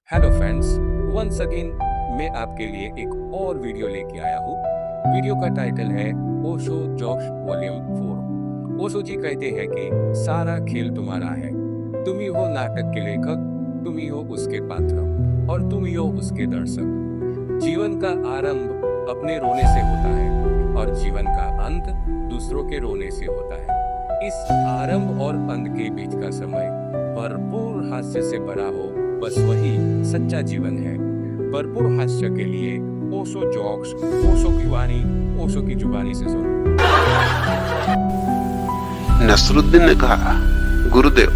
Hello friends, once again मैं आपके लिए एक और वीडियो लेके आया हूँ। वीडियो का टाइटल है ओशो जोक्स वॉल्यूम 4। ओशो जी कहते हैं कि सारा खेल तुम्हारा है। तुम ही हो नाटक के लेखक, तुम ही हो उसके पात्र और तुम ही हो उसके दर्शक। जीवन का आरंभ अपने रोने से होता है और जीवन का अंत दूसरों के रोने से होता है। इस आरंभ और अंत के बीच का समय भरपूर हास्य से भरा हो, बस वही सच्चा जीवन है। भरपूर हास्य के लिए ओशो जोक्स, ओशो की वाणी, ओशो की जुबानी से सुनो। नसरुद्दीन ने कहा, गुरुदेव,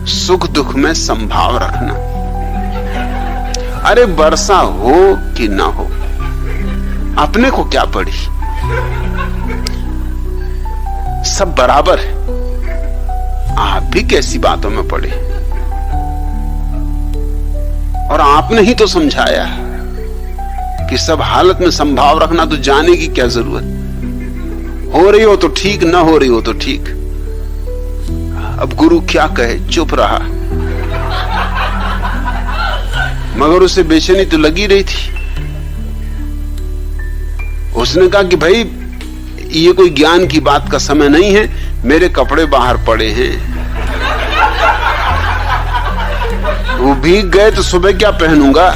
सुख दुख में संभाव रखना। अरे वर्षा हो कि ना हो, अपने को क्या पड़ी, सब बराबर है। आप भी कैसी बातों में पड़े, और आपने ही तो समझाया कि सब हालत में संभाव रखना, तो जाने की क्या जरूरत। हो रही हो तो ठीक, ना हो रही हो तो ठीक। अब गुरु क्या कहे, चुप रहा, मगर उसे बेचैनी तो लगी रही थी। उसने कहा कि भाई, ये कोई ज्ञान की बात का समय नहीं है, मेरे कपड़े बाहर पड़े हैं, वो भीग गए तो सुबह क्या पहनूंगा,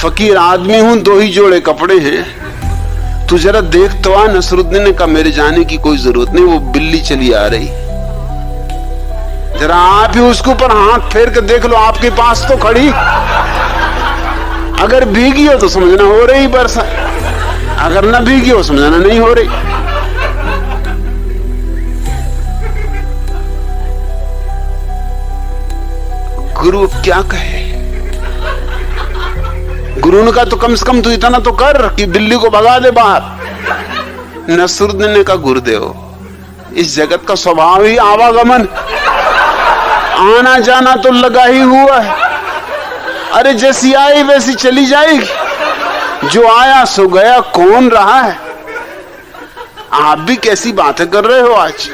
फकीर आदमी हूं, दो ही जोड़े कपड़े हैं। तू जरा देख तो आ। नसरुद्दीन ने कहा, मेरे जाने की कोई जरूरत नहीं, वो बिल्ली चली आ रही, जरा आप ही उसके ऊपर हाथ फेर के देख लो, आपके पास तो खड़ी। अगर भीगी हो तो समझना हो रही बरसा, अगर ना भीगी हो समझना नहीं हो रही। गुरु क्या कहे। गुरु ने कहा, तो कम से कम तू इतना तो कर कि बिल्ली को भगा दे बाहर। नसरुद्दीन ने कहा, गुरुदेव, इस जगत का स्वभाव ही आवागमन, आना जाना तो लगा ही हुआ है। अरे जैसी आई वैसी चली जाएगी, जो आया सो गया, कौन रहा है। आप भी कैसी बातें कर रहे हो आज।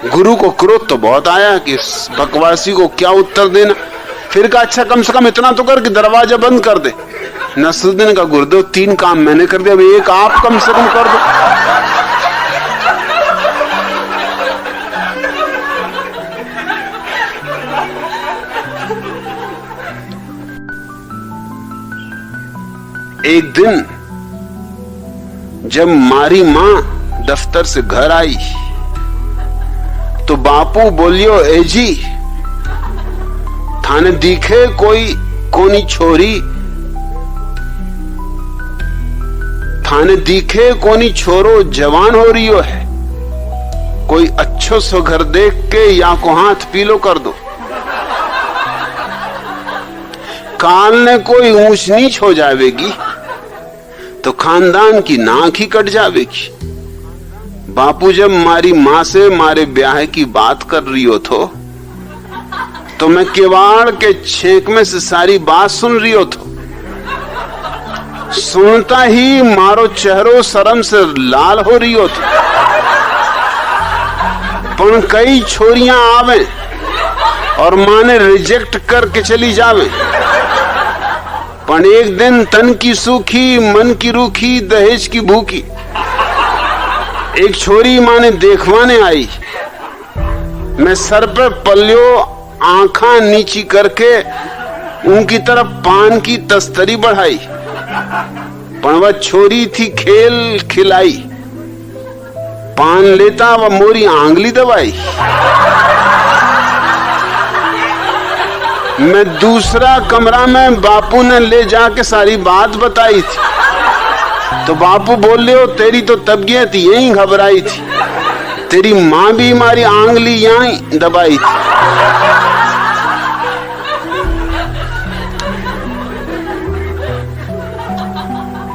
गुरु को क्रोध तो बहुत आया कि इस बकवासी को क्या उत्तर देना। फिर कहा, अच्छा कम से कम इतना तो कर कि दरवाजा बंद कर दे। नसरुद्दीन का, गुरुदेव, 3 काम मैंने कर दिया, अब एक आप कम से कम कर दो। एक दिन जब मारी मां दफ्तर से घर आई तो बापू बोलियो, ए जी, थाने दिखे कोई कोनी छोरी, थाने दिखे कोनी छोरो जवान हो रही हो है, कोई अच्छो सो घर देख के या को हाथ पीलो कर दो। काल ने कोई ऊंच नीच हो जाएगी तो खानदान की नाक ही कट जाएगी। बापू जब मारी मां से मारे ब्याह की बात कर रही हो तो मैं किवाड़ के छेक में से सारी बात सुन रही हो सुनता ही मारो चेहरो शर्म से लाल हो रही हो पर कई छोरियां आवे और मां ने रिजेक्ट करके चली जावे, पर एक दिन तन की सूखी मन की रूखी दहेज की भूखी एक छोरी मां ने देखवाने आई। मैं सर पे पल्लियो आंखा नीची करके उनकी तरफ पान की तस्तरी बढ़ाई, पर वह छोरी थी खेल खिलाई, पान लेता वह मोरी आंगली दबाई। मैं दूसरा कमरा में बापू ने ले जाके सारी बात बताई थी तो बापू बोल रहे हो, तेरी तो तबीयत यहीं घबराई थी, तेरी मां भी हमारी आंगली यहीं दबाई थी।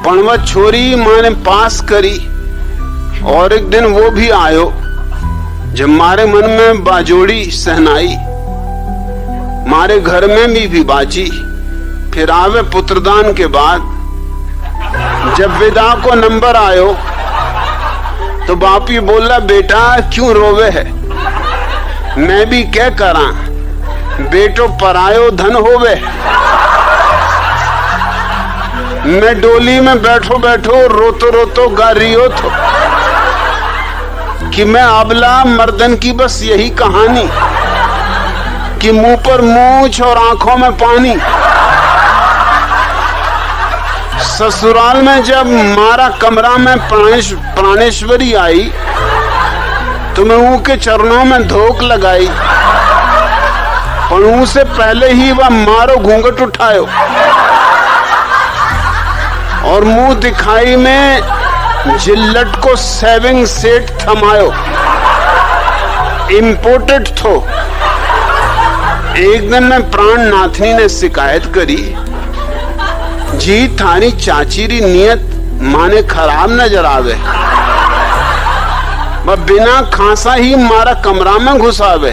पणवा छोरी मां ने पास करी और एक दिन वो भी आयो जब मारे मन में बाजोड़ी सहनाई, मारे घर में भी बाजी। फिर आवे पुत्रदान के बाद जब विदा को नंबर आयो तो बापी बोला, बेटा क्यों रोवे है, मैं भी क्या करा, बेटो परायो धन होवे। मैं डोली में बैठो बैठो रोतो रोतो गा रियो थो कि मैं अबला मर्दन की बस यही कहानी कि मुंह पर मूंछ और आंखों में पानी। ससुराल में जब मारा कमरा में प्राणेश्वरी आई तो मैं उनके चरणों में धोख लगाई, पर से पहले ही वह मारो घूंघट उठायो और मुंह दिखाई में जिल्लट को सेविंग सेट थमायो। इम्पोर्टेड थो। एक दिन में प्राण नाथनी ने शिकायत करी, जी थारी चाची री नियत माने खराब नजर आवे, वह बिना खांसा ही मारा कमरा में घुसावे।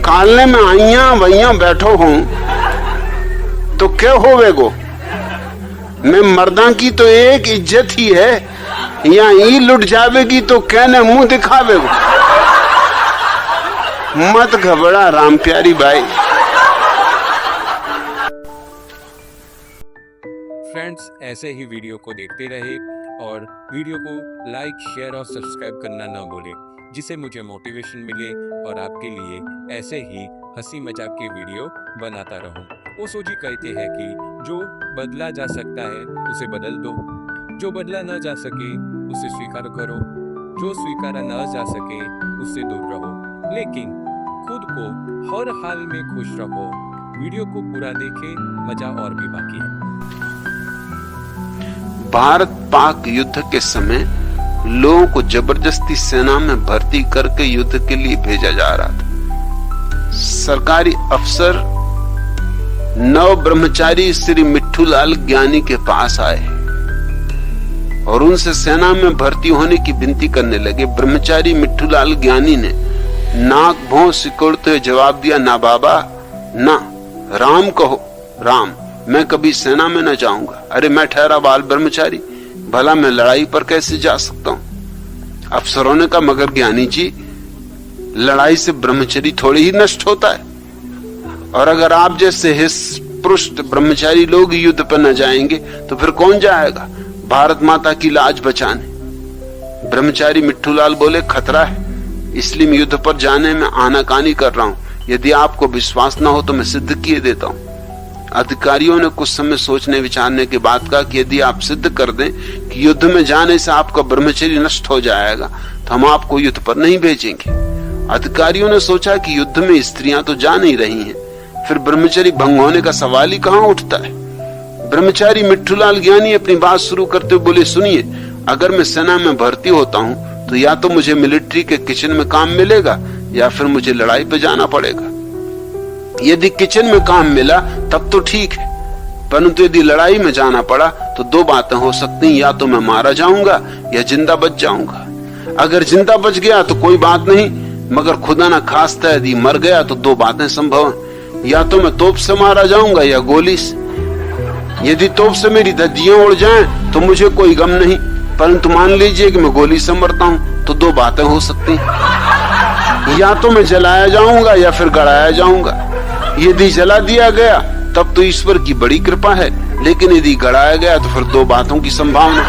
कालने में आइया वैया बैठो हूं तो क्या होवेगो, मैं मर्दा की तो एक इज्जत ही है, या ही लुट जावेगी तो कहने मुंह दिखावेगो। मत घबरा राम प्यारी भाई। फ्रेंड्स, ऐसे ही वीडियो को देखते रहे और वीडियो को लाइक, शेयर और सब्सक्राइब करना न भूलें, जिससे मुझे मोटिवेशन मिले और आपके लिए ऐसे ही हंसी मजाक के वीडियो बनाता रहूं। ओशो जी कहते हैं कि जो बदला जा सकता है उसे बदल दो, जो बदला न जा सके उसे स्वीकार करो, जो स्वीकारा न जा सके उससे दूर रहो, लेकिन खुद को हर हाल में खुश रखो। वीडियो को पूरा देखें, मजा और भी बाकी है। भारत पाक युद्ध के समय लोगों को जबरदस्ती सेना में भर्ती करके युद्ध के लिए भेजा जा रहा था। सरकारी अफसर नव ब्रह्मचारी श्री मिट्ठूलाल ज्ञानी के पास आए और उनसे सेना में भर्ती होने की विनती करने लगे। ब्रह्मचारी मिट्ठूलाल ज्ञानी ने नाक भौं सिकोड़ते हुए जवाब दिया, ना बाबा ना, राम कहो राम, मैं कभी सेना में न जाऊंगा। अरे मैं ठहरा बाल ब्रह्मचारी, भला मैं लड़ाई पर कैसे जा सकता हूं। अफसरों ने कहा, मगर ज्ञानी जी, लड़ाई से ब्रह्मचर्य थोड़ी ही नष्ट होता है, और अगर आप जैसे हितपृष्ठ ब्रह्मचारी लोग युद्ध पर न जाएंगे तो फिर कौन जाएगा भारत माता की लाज बचाने। ब्रह्मचारी मिट्ठूलाल बोले, खतरा है, इसलिए मैं युद्ध पर जाने में आनाकानी कर रहा हूं। यदि आपको विश्वास न हो तो मैं सिद्ध किए देता हूं। अधिकारियों ने कुछ समय सोचने विचारने के बाद कहा कि यदि आप सिद्ध कर दें कि युद्ध में जाने से आपका ब्रह्मचर्य नष्ट हो जाएगा तो हम आपको युद्ध पर नहीं भेजेंगे। अधिकारियों ने सोचा कि युद्ध में स्त्रियां तो जा नहीं रही हैं, फिर ब्रह्मचर्य भंग होने का सवाल ही कहां उठता है। ब्रह्मचारी मिट्ठूलाल ज्ञानी अपनी बात शुरू करते हुए बोले, सुनिए, अगर मैं सेना में भर्ती होता हूं तो या तो मुझे मिलिट्री के किचन में काम मिलेगा या फिर मुझे लड़ाई पे जाना पड़ेगा। यदि किचन में काम मिला तब तो ठीक है, परंतु यदि लड़ाई में जाना पड़ा तो दो बातें हो सकती हैं, या तो मैं मारा जाऊंगा या जिंदा बच जाऊंगा। अगर जिंदा बच गया तो कोई बात नहीं, मगर खुदा ना खास्ता यदि मर गया तो दो बातें संभव हैं, या तो मैं तोप से मारा जाऊंगा या गोली से। यदि तोप से मेरी धज्जियां उड़ जाएं तो मुझे कोई गम नहीं, परंतु मान लीजिए कि मैं गोली से मरता हूं तो दो बातें हो सकती हैं, या तो मैं जलाया जाऊंगा या फिर गड़ाया जाऊंगा। यदि जला दिया गया तब तो ईश्वर की बड़ी कृपा है, लेकिन यदि गड़ाया गया तो फिर दो बातों की संभावना।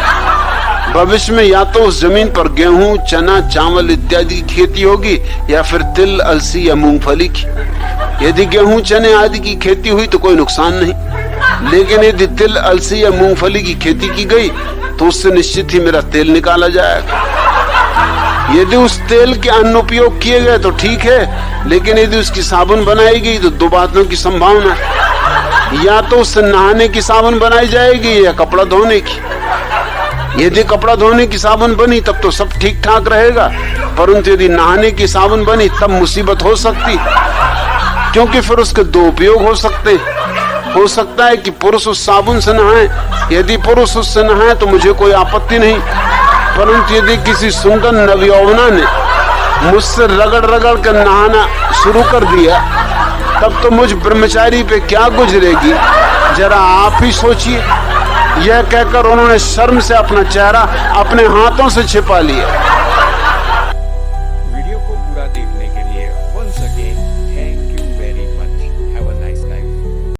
भविष्य में या तो उस जमीन पर गेहूं, चना, चावल इत्यादि की खेती होगी या फिर तिल, अलसी या मूंगफली की। यदि गेहूं, चने आदि की खेती हुई तो कोई नुकसान नहीं, लेकिन यदि तिल, अलसी या मूंगफली की खेती की गई तो उससे निश्चित ही मेरा तेल निकाला जाएगा। यदि उस तेल के अनुपयोग किए गए तो ठीक है, लेकिन यदि उसकी साबुन बनाई गई तो दो बातों की संभावना है, या तो उससे नहाने की साबुन बनाई जाएगी या कपड़ा धोने की। यदि कपड़ा धोने की साबुन बनी तब तो सब ठीक ठाक रहेगा, परंतु यदि नहाने की साबुन बनी तब मुसीबत हो सकती, क्योंकि फिर उसके दो उपयोग हो सकते हैं। हो सकता है कि पुरुष उस साबुन से नहाए, यदि पुरुष उससे नहाए तो मुझे कोई आपत्ति नहीं, परंतु यदि किसी सुंदर नवयौवना ने मुझसे रगड़ रगड़ कर नहाना शुरू कर दिया तब तो मुझ ब्रह्मचारी पे क्या गुजरेगी, जरा आप ही सोचिए। यह कहकर उन्होंने शर्म से अपना चेहरा अपने हाथों से छिपा लिया।